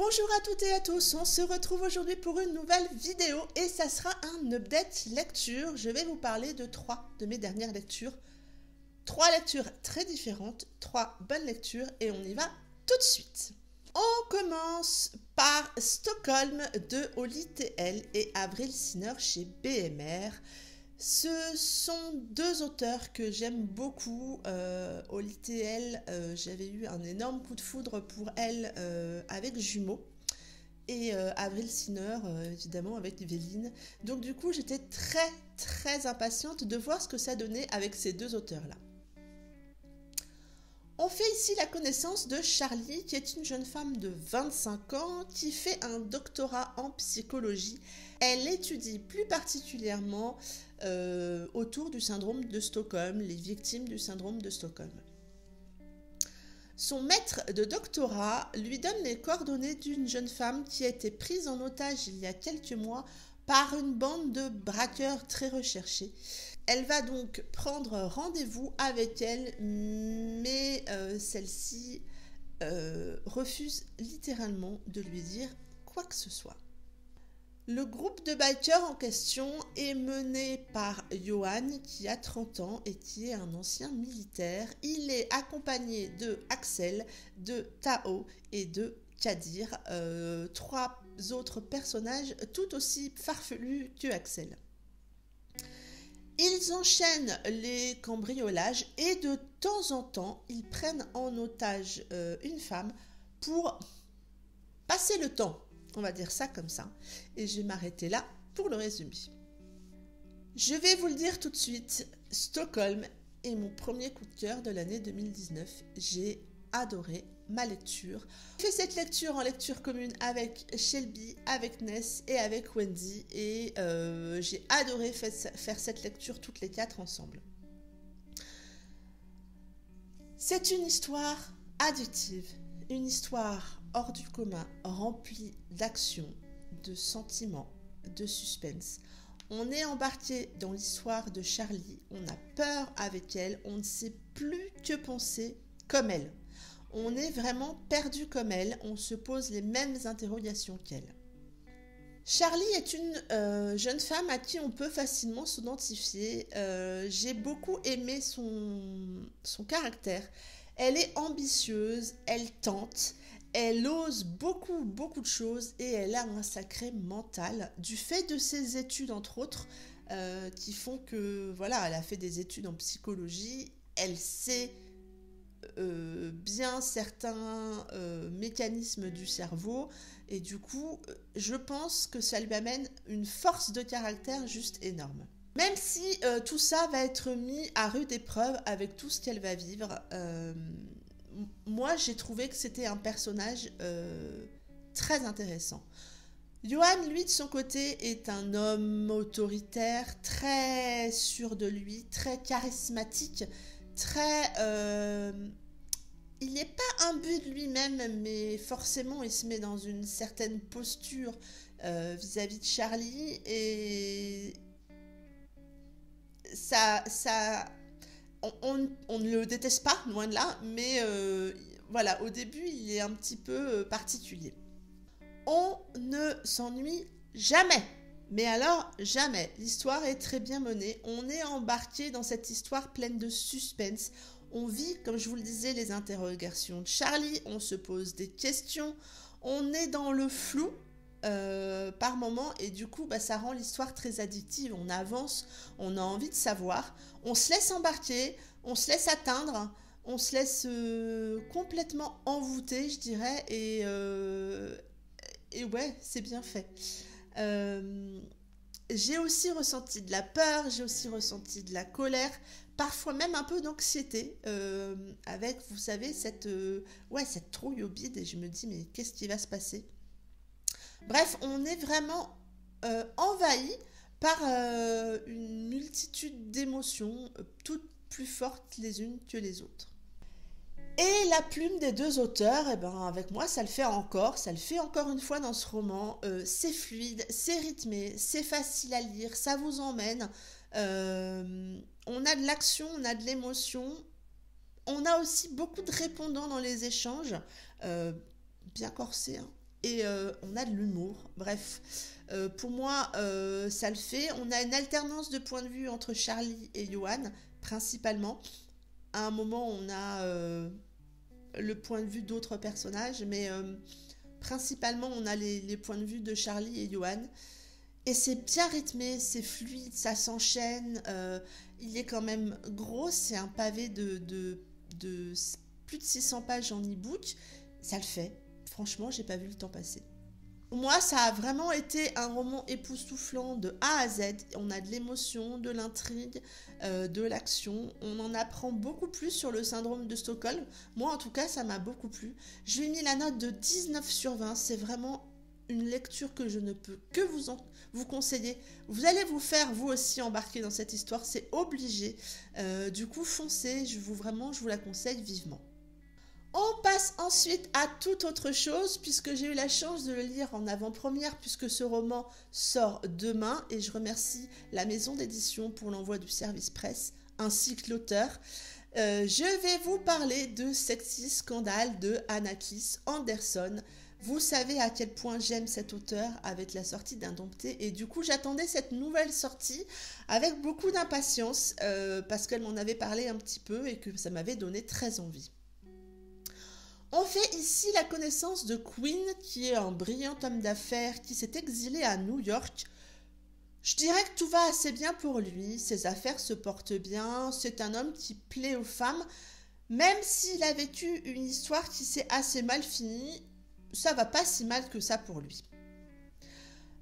Bonjour à toutes et à tous, on se retrouve aujourd'hui pour une nouvelle vidéo et ça sera un update lecture. Je vais vous parler de trois de mes dernières lectures. Trois lectures très différentes, trois bonnes lectures et on y va tout de suite. On commence par Stockholm de Holly TL et Avril Siner chez BMR. Ce sont deux auteurs que j'aime beaucoup. Holly TL, j'avais eu un énorme coup de foudre pour elle avec Jumeaux. Et Avril Siner, évidemment, avec Véline. Donc du coup, j'étais très impatiente de voir ce que ça donnait avec ces deux auteurs-là. On fait ici la connaissance de Charlie, qui est une jeune femme de 25 ans qui fait un doctorat en psychologie. Elle étudie plus particulièrement autour du syndrome de Stockholm, les victimes du syndrome de Stockholm. Son maître de doctorat lui donne les coordonnées d'une jeune femme qui a été prise en otage il y a quelques mois par une bande de braqueurs très recherchés. Elle va donc prendre rendez-vous avec elle, mais celle-ci refuse littéralement de lui dire quoi que ce soit. Le groupe de bikers en question est mené par Johan qui a 30 ans et qui est un ancien militaire. Il est accompagné de Axel, de Tao et de Kadir, trois autres personnages tout aussi farfelus que Axel. Ils enchaînent les cambriolages et de temps en temps, ils prennent en otage une femme pour passer le temps. On va dire ça comme ça. Et je vais m'arrêter là pour le résumé. Je vais vous le dire tout de suite, Stockholm est mon premier coup de cœur de l'année 2019. J'ai adoré ma lecture. J'ai fait cette lecture en lecture commune avec Shelby, avec Ness et avec Wendy. Et j'ai adoré faire cette lecture toutes les quatre ensemble. C'est une histoire addictive. Une histoire hors du commun, remplie d'action, de sentiments, de suspense. On est embarqué dans l'histoire de Charlie, on a peur avec elle, on ne sait plus que penser comme elle. On est vraiment perdu comme elle, on se pose les mêmes interrogations qu'elle. Charlie est une jeune femme à qui on peut facilement s'identifier. J'ai beaucoup aimé son caractère. Elle est ambitieuse, elle tente, elle ose beaucoup de choses et elle a un sacré mental du fait de ses études entre autres qui font que voilà, elle a fait des études en psychologie, elle sait bien certains mécanismes du cerveau et du coup je pense que ça lui amène une force de caractère juste énorme. Même si tout ça va être mis à rude épreuve avec tout ce qu'elle va vivre, moi j'ai trouvé que c'était un personnage très intéressant. Johan, lui, de son côté, est un homme autoritaire, très sûr de lui, très charismatique, très... il n'est pas imbu de lui-même, mais forcément il se met dans une certaine posture vis-à-vis de Charlie et... on ne le déteste pas, loin de là, mais voilà, au début, il est un petit peu particulier. On ne s'ennuie jamais, mais alors jamais. L'histoire est très bien menée, on est embarqué dans cette histoire pleine de suspense. On vit, comme je vous le disais, les interrogations de Charlie, on se pose des questions, on est dans le flou, par moment et du coup ça rend l'histoire très addictive. On avance, on a envie de savoir, on se laisse embarquer, on se laisse atteindre, on se laisse complètement envoûter, je dirais, et ouais, c'est bien fait. J'ai aussi ressenti de la peur, j'ai aussi ressenti de la colère, parfois même un peu d'anxiété avec, vous savez, cette trouille au bide et je me dis mais qu'est-ce qui va se passer? Bref, on est vraiment envahi par une multitude d'émotions, toutes plus fortes les unes que les autres. Et la plume des deux auteurs, avec moi, ça le fait encore une fois dans ce roman. C'est fluide, c'est rythmé, c'est facile à lire, ça vous emmène. On a de l'action, on a de l'émotion. On a aussi beaucoup de répondants dans les échanges, bien corsés, hein. et on a de l'humour. Bref, pour moi, ça le fait. On a une alternance de points de vue entre Charlie et Johan, principalement. À un moment, on a le point de vue d'autres personnages, mais principalement, on a les points de vue de Charlie et Johan. Et c'est bien rythmé, c'est fluide, ça s'enchaîne. Il est quand même gros, c'est un pavé de plus de 600 pages en e-book. Ça le fait. Franchement, j'ai pas vu le temps passer. Moi, ça a vraiment été un roman époustouflant de A à Z. On a de l'émotion, de l'intrigue, de l'action. On en apprend beaucoup plus sur le syndrome de Stockholm. Moi, en tout cas, ça m'a beaucoup plu. Je lui ai mis la note de 19/20. C'est vraiment une lecture que je ne peux que vous conseiller. Vous allez vous faire, vous aussi, embarquer dans cette histoire. C'est obligé. Du coup, foncez. Je vous la conseille vivement. On passe ensuite à toute autre chose, puisque j'ai eu la chance de le lire en avant-première, puisque ce roman sort demain, et je remercie la maison d'édition pour l'envoi du service presse, ainsi que l'auteur. Je vais vous parler de Sexy Scandal de Anakis Anderson. Vous savez à quel point j'aime cet auteur avec la sortie d'Indompté, et du coup j'attendais cette nouvelle sortie avec beaucoup d'impatience, parce qu'elle m'en avait parlé un petit peu et que ça m'avait donné très envie. On fait ici la connaissance de Quinn, qui est un brillant homme d'affaires qui s'est exilé à New York. Je dirais que tout va assez bien pour lui, ses affaires se portent bien, c'est un homme qui plaît aux femmes, même s'il a vécu une histoire qui s'est assez mal finie, ça va pas si mal que ça pour lui.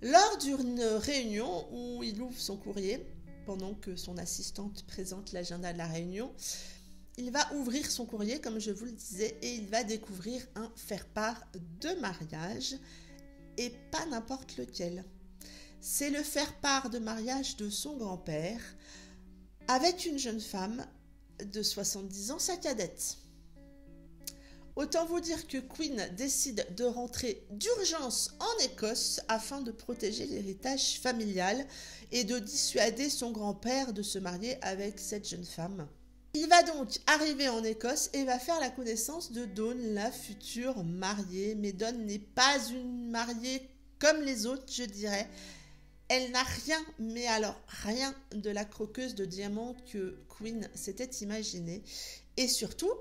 Lors d'une réunion où il ouvre son courrier, pendant que son assistante présente l'agenda de la réunion, il va ouvrir son courrier, comme je vous le disais, et il va découvrir un faire-part de mariage, et pas n'importe lequel. C'est le faire-part de mariage de son grand-père, avec une jeune femme de 70 ans, sa cadette. Autant vous dire que Quinn décide de rentrer d'urgence en Écosse afin de protéger l'héritage familial et de dissuader son grand-père de se marier avec cette jeune femme. Il va donc arriver en Écosse et va faire la connaissance de Dawn, la future mariée. Mais Dawn n'est pas une mariée comme les autres, je dirais. Elle n'a rien, mais alors rien de la croqueuse de diamants que Quinn s'était imaginé. Et surtout,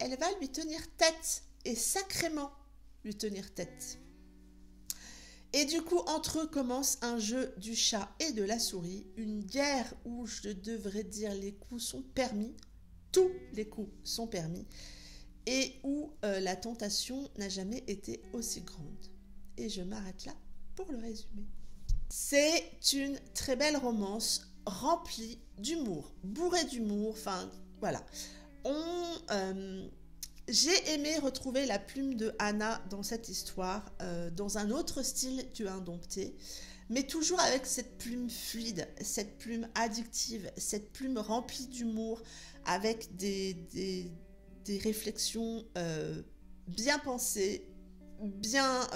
elle va lui tenir tête, et sacrément lui tenir tête. Et du coup, entre eux commence un jeu du chat et de la souris, une guerre où je devrais dire les coups sont permis, tous les coups sont permis, et où la tentation n'a jamais été aussi grande. Et je m'arrête là pour le résumer. C'est une très belle romance remplie d'humour, bourrée d'humour, enfin voilà. J'ai aimé retrouver la plume de Anna dans cette histoire, dans un autre style que Indompté, mais toujours avec cette plume fluide, cette plume addictive, cette plume remplie d'humour, avec des réflexions bien pensées, bien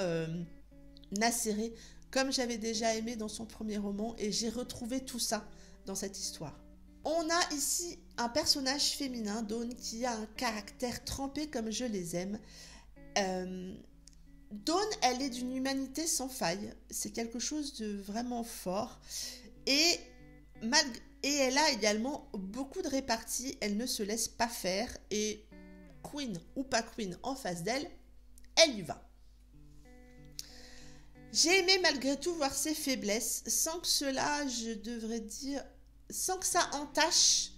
acérées, comme j'avais déjà aimé dans son premier roman, et j'ai retrouvé tout ça dans cette histoire. On a ici un personnage féminin, Dawn, qui a un caractère trempé comme je les aime. Dawn, elle est d'une humanité sans faille. C'est quelque chose de vraiment fort. Et elle a également beaucoup de réparties. Elle ne se laisse pas faire. Et Quinn ou pas Quinn en face d'elle, elle y va. J'ai aimé malgré tout voir ses faiblesses, sans que cela, je devrais dire, sans que ça entache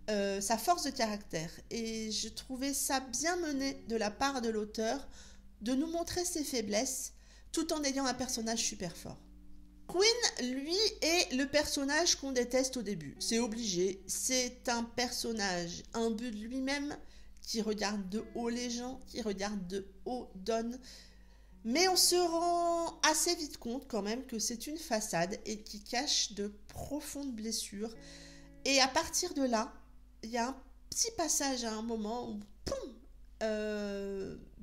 sa force de caractère. Et je trouvais ça bien mené de la part de l'auteur de nous montrer ses faiblesses tout en ayant un personnage super fort. Quinn, lui, est le personnage qu'on déteste au début. C'est obligé. C'est un personnage imbu de lui-même qui regarde de haut les gens, qui regarde de haut Dawn. Mais on se rend assez vite compte quand même que c'est une façade et qui cache de profondes blessures. Et à partir de là, il y a un petit passage à un moment où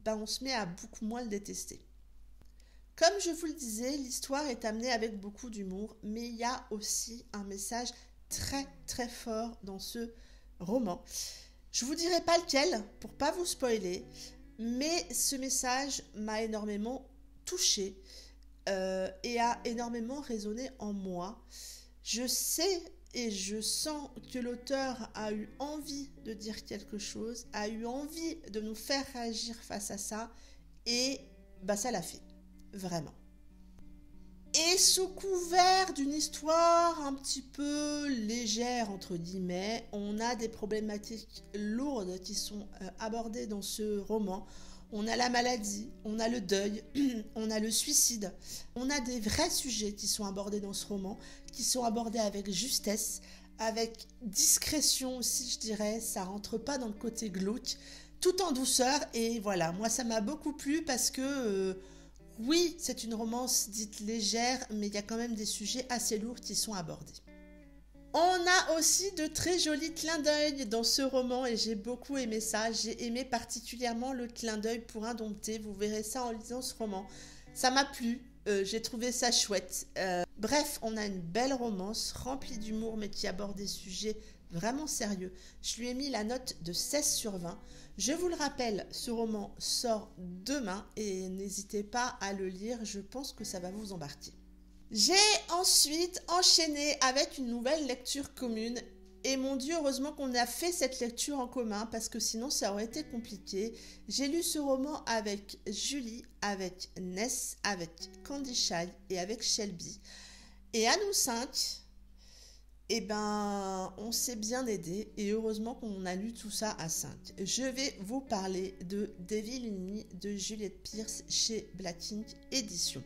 on se met à beaucoup moins le détester. Comme je vous le disais, l'histoire est amenée avec beaucoup d'humour, mais il y a aussi un message très très fort dans ce roman. Je vous dirai pas lequel pour pas vous spoiler, mais ce message m'a énormément touchée et a énormément résonné en moi. Je sais et je sens que l'auteur a eu envie de dire quelque chose, a eu envie de nous faire réagir face à ça, et ça l'a fait, vraiment. Et sous couvert d'une histoire un petit peu légère, entre guillemets, on a des problématiques lourdes qui sont abordées dans ce roman. On a la maladie, on a le deuil, on a le suicide. On a des vrais sujets qui sont abordés dans ce roman, qui sont abordés avec justesse, avec discrétion aussi, je dirais. Ça rentre pas dans le côté glauque, tout en douceur. Et voilà, moi ça m'a beaucoup plu parce que... oui, c'est une romance dite légère, mais il y a quand même des sujets assez lourds qui sont abordés. On a aussi de très jolis clins d'œil dans ce roman et j'ai beaucoup aimé ça. J'ai aimé particulièrement le clin d'œil pour Indompté. Vous verrez ça en lisant ce roman. Ça m'a plu, j'ai trouvé ça chouette. Bref, on a une belle romance remplie d'humour mais qui aborde des sujets vraiment sérieux. Je lui ai mis la note de 16/20. Je vous le rappelle, ce roman sort demain et n'hésitez pas à le lire, je pense que ça va vous embarquer. J'ai ensuite enchaîné avec une nouvelle lecture commune et mon Dieu, heureusement qu'on a fait cette lecture en commun parce que sinon ça aurait été compliqué. J'ai lu ce roman avec Julie, avec Ness, avec Candy Shy et avec Shelby. Et à nous 5... on s'est bien aidé et heureusement qu'on a lu tout ça à 5. Je vais vous parler de Devil in Me de Juliette Pierce chez Black Ink Éditions.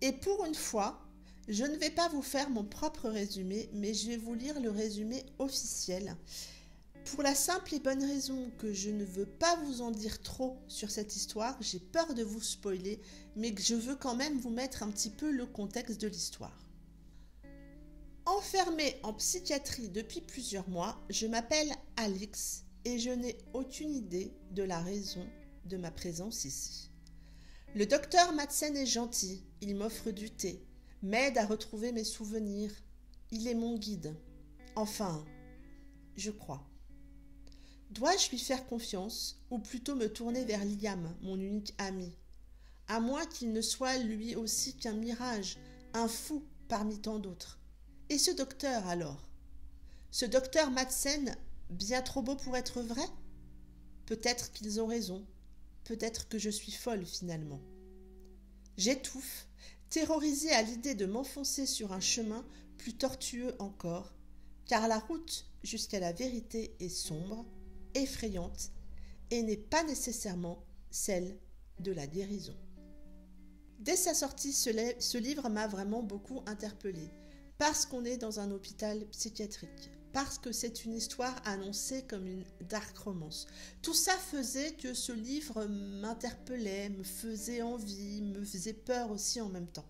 Et pour une fois, je ne vais pas vous faire mon propre résumé, mais je vais vous lire le résumé officiel. Pour la simple et bonne raison que je ne veux pas vous en dire trop sur cette histoire, j'ai peur de vous spoiler, mais que je veux quand même vous mettre un petit peu le contexte de l'histoire. Enfermée en psychiatrie depuis plusieurs mois, je m'appelle Alix et je n'ai aucune idée de la raison de ma présence ici. Le docteur Madsen est gentil, il m'offre du thé, m'aide à retrouver mes souvenirs. Il est mon guide. Enfin, je crois. Dois-je lui faire confiance ou plutôt me tourner vers Liam, mon unique ami? À moins qu'il ne soit lui aussi qu'un mirage, un fou parmi tant d'autres. Et ce docteur alors? Ce docteur Madsen, bien trop beau pour être vrai? Peut-être qu'ils ont raison. Peut-être que je suis folle finalement. J'étouffe, terrorisée à l'idée de m'enfoncer sur un chemin plus tortueux encore, car la route jusqu'à la vérité est sombre, effrayante, et n'est pas nécessairement celle de la guérison. Dès sa sortie, ce livre m'a vraiment beaucoup interpellée. Parce qu'on est dans un hôpital psychiatrique, parce que c'est une histoire annoncée comme une dark romance. Tout ça faisait que ce livre m'interpellait, me faisait envie, me faisait peur aussi en même temps.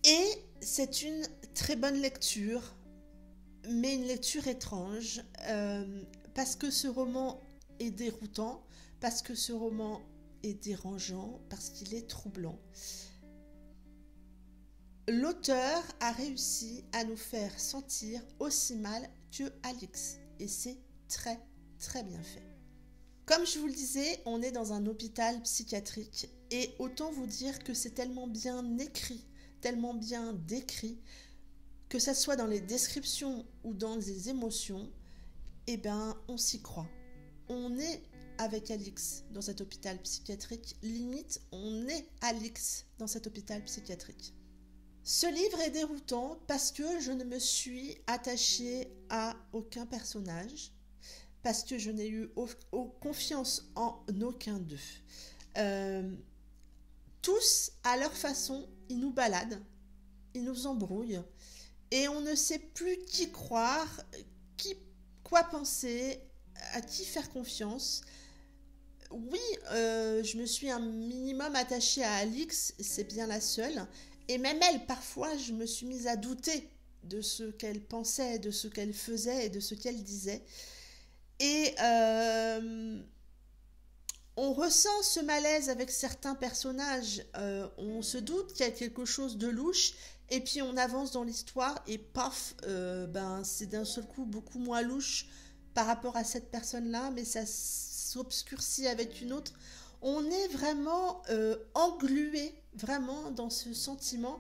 Et c'est une très bonne lecture, mais une lecture étrange, parce que ce roman est déroutant, parce que ce roman est dérangeant, parce qu'il est troublant. L'auteur a réussi à nous faire sentir aussi mal que Alix, et c'est très très bien fait. Comme je vous le disais, on est dans un hôpital psychiatrique, et autant vous dire que c'est tellement bien écrit, tellement bien décrit, que ça soit dans les descriptions ou dans les émotions, on s'y croit. On est avec Alix dans cet hôpital psychiatrique, limite on est Alix dans cet hôpital psychiatrique. Ce livre est déroutant parce que je ne me suis attachée à aucun personnage, parce que je n'ai eu confiance en aucun d'eux. Tous, à leur façon, ils nous baladent, ils nous embrouillent, et on ne sait plus qui croire, quoi penser, à qui faire confiance. Oui, je me suis un minimum attachée à Alix, c'est bien la seule. Et même elle, parfois, je me suis mise à douter de ce qu'elle pensait, de ce qu'elle faisait et de ce qu'elle disait. Et on ressent ce malaise avec certains personnages. On se doute qu'il y a quelque chose de louche. Et puis on avance dans l'histoire et paf, c'est d'un seul coup beaucoup moins louche par rapport à cette personne-là. Mais ça s'obscurcit avec une autre. On est vraiment englué vraiment dans ce sentiment.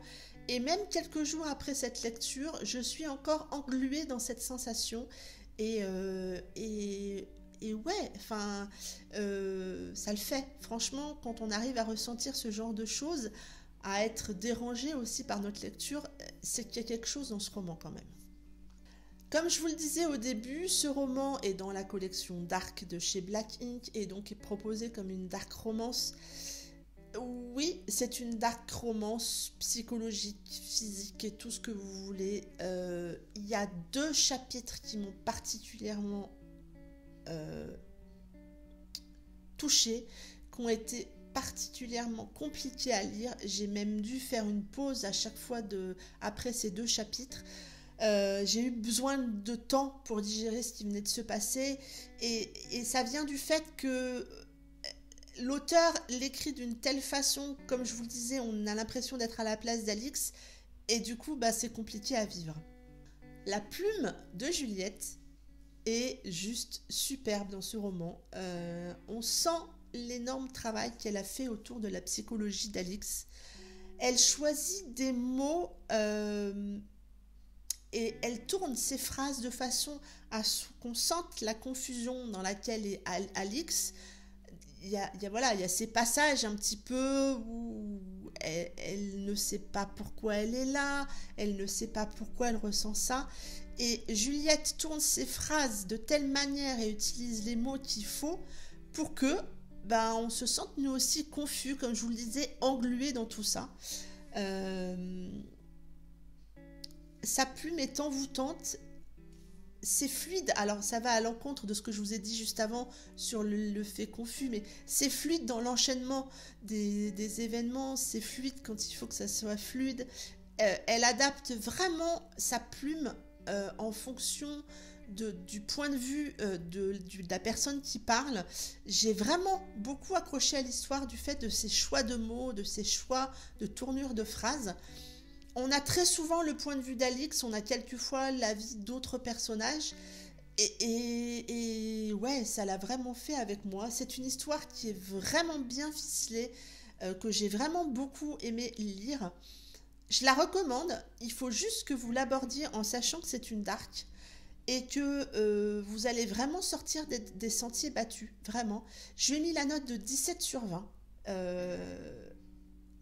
Et même quelques jours après cette lecture, je suis encore engluée dans cette sensation. Et, et ouais, enfin, ça le fait. Franchement, quand on arrive à ressentir ce genre de choses, à être dérangé aussi par notre lecture, c'est qu'il y a quelque chose dans ce roman quand même. Comme je vous le disais au début, ce roman est dans la collection Dark de chez Black Ink et donc est proposé comme une dark romance. Oui, c'est une dark romance psychologique, physique et tout ce que vous voulez. Il y a 2 chapitres qui m'ont particulièrement touchée, qui ont été particulièrement compliqués à lire. J'ai même dû faire une pause à chaque fois après ces 2 chapitres. J'ai eu besoin de temps pour digérer ce qui venait de se passer et ça vient du fait que l'auteur l'écrit d'une telle façon, comme je vous le disais, on a l'impression d'être à la place d'Alix et du coup c'est compliqué à vivre. La plume de Juliette est juste superbe dans ce roman. On sent l'énorme travail qu'elle a fait autour de la psychologie d'Alix. Elle choisit des mots et elle tourne ses phrases de façon à ce qu'on sente la confusion dans laquelle est Alix. Il y a ces passages un petit peu où elle ne sait pas pourquoi elle est là, elle ne sait pas pourquoi elle ressent ça. Et Juliette tourne ses phrases de telle manière et utilise les mots qu'il faut pour que on se sente nous aussi confus, comme je vous le disais, englués dans tout ça. Sa plume est envoûtante, c'est fluide, alors ça va à l'encontre de ce que je vous ai dit juste avant sur le fait confus, mais c'est fluide dans l'enchaînement des événements, c'est fluide quand il faut que ça soit fluide. Elle adapte vraiment sa plume en fonction du point de vue de la personne qui parle. J'ai vraiment beaucoup accroché à l'histoire du fait de ses choix de mots, de ses choix de tournure de phrases. On a très souvent le point de vue d'Alix, on a quelquefois l'avis d'autres personnages et ouais, ça l'a vraiment fait avec moi. C'est une histoire qui est vraiment bien ficelée, que j'ai vraiment beaucoup aimé lire. Je la recommande, il faut juste que vous l'abordiez en sachant que c'est une dark et que vous allez vraiment sortir des sentiers battus, vraiment. Je lui ai mis la note de 17/20.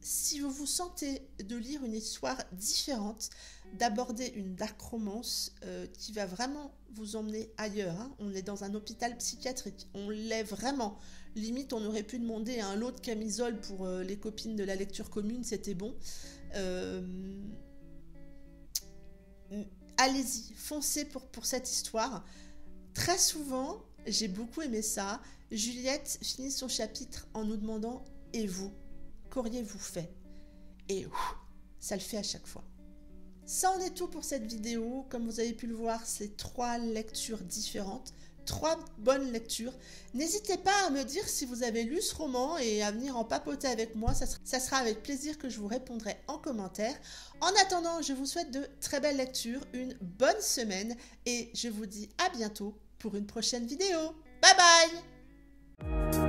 Si vous vous sentez de lire une histoire différente, d'aborder une dark romance qui va vraiment vous emmener ailleurs, hein. On est dans un hôpital psychiatrique, on l'est vraiment. Limite, on aurait pu demander un lot de camisole pour les copines de la lecture commune, c'était bon. Allez-y, foncez pour cette histoire. Très souvent, j'ai beaucoup aimé ça, Juliette finit son chapitre en nous demandant « Et vous ? Qu'auriez-vous fait ?» Et ça le fait à chaque fois. Ça en est tout pour cette vidéo. Comme vous avez pu le voir, c'est 3 lectures différentes, 3 bonnes lectures. N'hésitez pas à me dire si vous avez lu ce roman et à venir en papoter avec moi. Ça sera avec plaisir que je vous répondrai en commentaire. En attendant, je vous souhaite de très belles lectures, une bonne semaine et je vous dis à bientôt pour une prochaine vidéo. Bye bye!